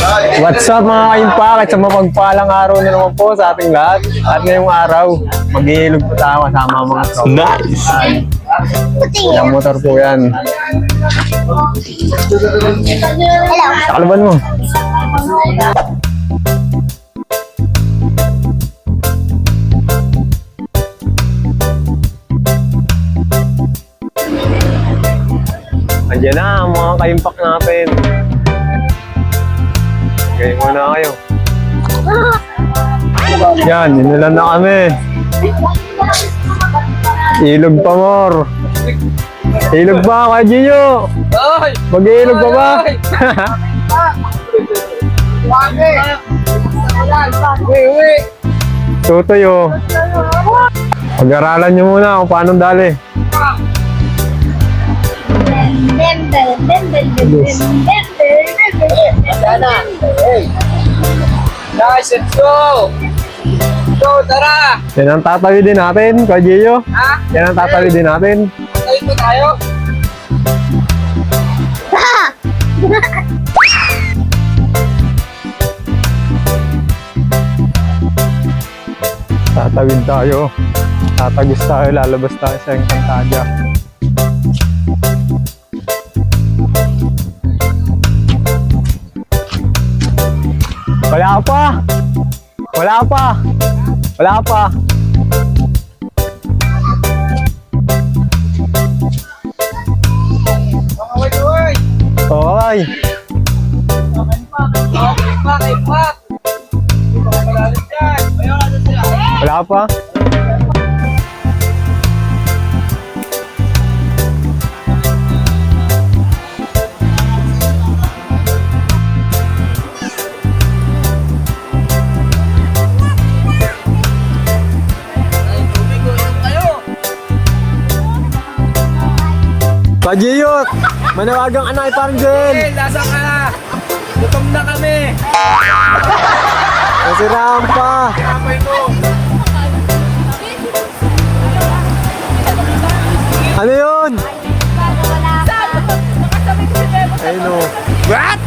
What's up mga kaimpaket? Sa mapagpalang araw na naman po sa ating lahat. At ngayong araw, mag-iilog po tayo kasama mga tropa. Nice! Ilang motor po yan. Sakalaban mo. Andiyan na ang mga kaimpak natin. Okay, muna kayo. Yan, inilan na kami. Ilog pa, Mor. Ilog ba, Kuya Gio? Mag-iilog pa ba? Tutoy, oh. Pag-aralan nyo muna kung paano dali. Guys, let's go! Go, tara! Yan ang tatawid din natin, Kuya Gio. Ha? Yan ang tatawid din natin. Tayo po tayo? Tatawid tayo. Tatagos tayo, lalabas tayo sa Encantadia. Wala pa! Wala pa! Wala pa! Okay. Okay. Ipak! Malalim dyan! Ayaw ka sila! Wala pa? Pagiyot! Manawagang anak parang Jen! Hey, lasa ka na! Gutom na kami! Nasiraan pa! Kapay mo! Ano yun? Ayun o. What?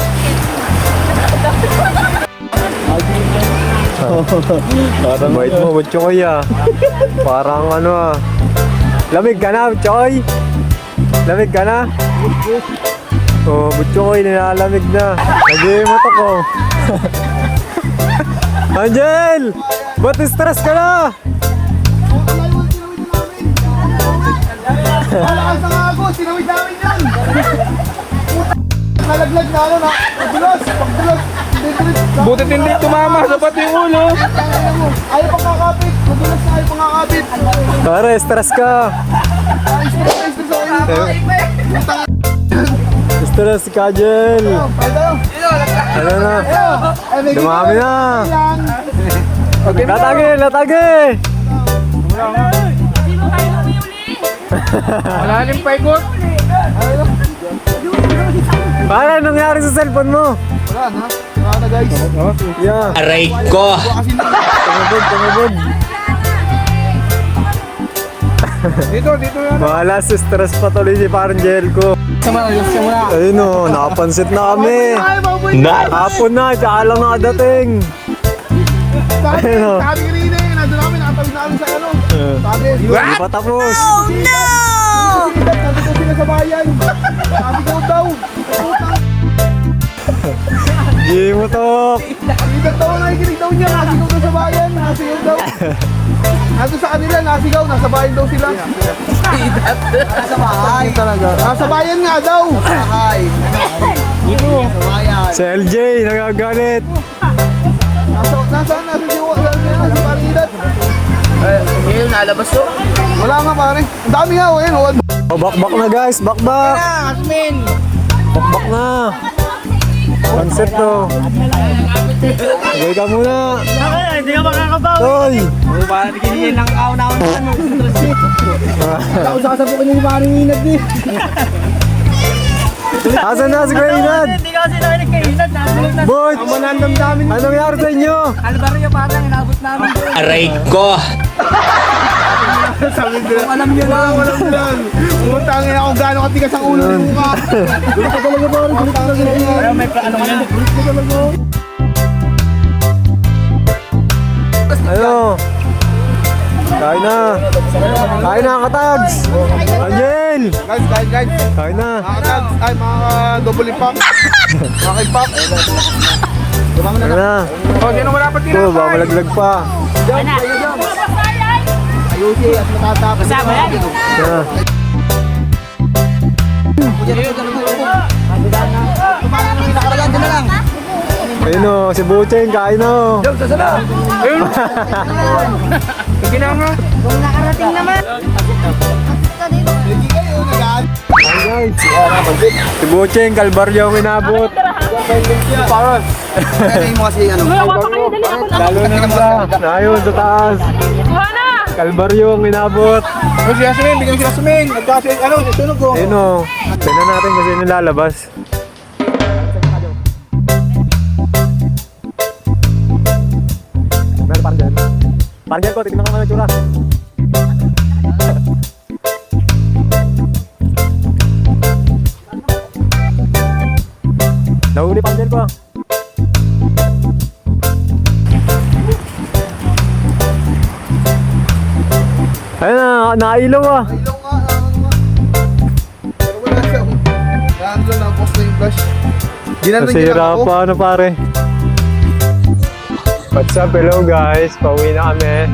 Bait mo, Butchoy ah. Parang ano ah. Lamig ka na, Butchoy! Lamig ka na? Oh, Butchoy, nilalamig na. Nag-iimotok ko. Angel! Ba't stress ka na? Malakas ang agos, sinawid namin yan! Nalaglag na ano na, pagdulos, Butit hindi tumama sa pati yung ulo! ayaw pang kakapit, pagdulos na ayaw pang kakapit. Pare, stress ka. Stress ka, Angel. Ano na? Dumami na. Latagi, latagi. Malalim pa ikot! Pare, anong nangyari sa cellphone mo? Wala na, wala na guys. Yeah. Aray ko! Tumubog, tumubog. Dito yan! Bahala, stress pa tuloy si parang Angel ko. Ayun o, nakapansit na kami. Nice! Hapon na, tsaka lang nakadating. Sabi Ayun, oh. kanina eh, nandun namin, nakatawid namin sa ano. Sabi, Hindi pa tapos. nandun sila sa bayan. Sabi ko daw. Hindi mo to. Sigat daw, nakikinig daw niya, nasigaw daw sa bayan, nasigaw daw. Nandun sa kanila, nasigaw, nasa bayan daw sila. Nasa bahay. Talaga. Nasa bayan nga daw. Bahay. Sa bayan. Si LJ, nagagalit. Nasa Pangilinan. Ngayon, nalabas to? Wala nga pare. Ang dami nga, oh, yun. Oh, bakbak na guys, bakbak. Asmin! Bakbak na. Pansit to. Tagay ka muna. Hindi ka makakabaw! Toy. Parang kinilin lang kauna-una sa ano. Usakasabukin niyo yung paring inad niya. Asan na si Grainad? Hindi ka kasi nakinig kay Inad. Nasulog na. Butch! Anong nangyari sa inyo? Kalbaryo parang inabot namin doon. Aray ko! Sabi nila. Alam niyo lang. Alam niyo lang. Umutangin ako gano'ng katigas ang ulo ng mukha. Gulit ka talaga ba? Gulit ka talaga yan. Kaya may ano ka na. Gulit ka talaga. Ano? Kain na. Kain na, katags. Angel. Guys. Kain na. Mga tags. Ay, mga double impact. Mga kipap. Kain na. O, sino wala pa Oh, tinapay? babalaglag pa. Ayusi at matatapos. Kasama yan. Kain na. Nakaralan ka na lang. Ayun o, si Bucheng, kain na o. Ayun. Sige na nga. Kung nakarating naman. Ayun guys. Si Bucheng, Kalbaryo ang inabot. Ano mo kasi ano? Lalo na naman sa, ayun, sa taas. Kalbaryo ang inabot. O, si Yasmin. Bigyan si Yasmin. Nagkasi ano? Sunog ko. Ayun o. Tignan natin kasi nilalabas. Meron parang dyan. Parang dyan ko, tignan ko mga tsura. Nahuli parang dyan ko. Ayun na, nailaw ah. Ilaw nga, ano nga. Pero wala siya. Nandun na, post na yung flash. Ginanong niya lang Nasira ako. pa ano pare. What's up, hello guys, pauwi na kami.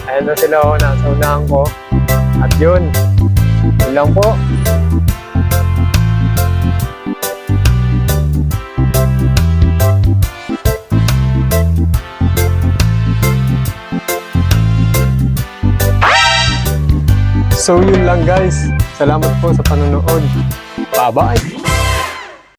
Ayan na sila oh, nasa unahan ko. At yun lang po. So yun lang guys. Salamat po sa panonood. Bye-bye!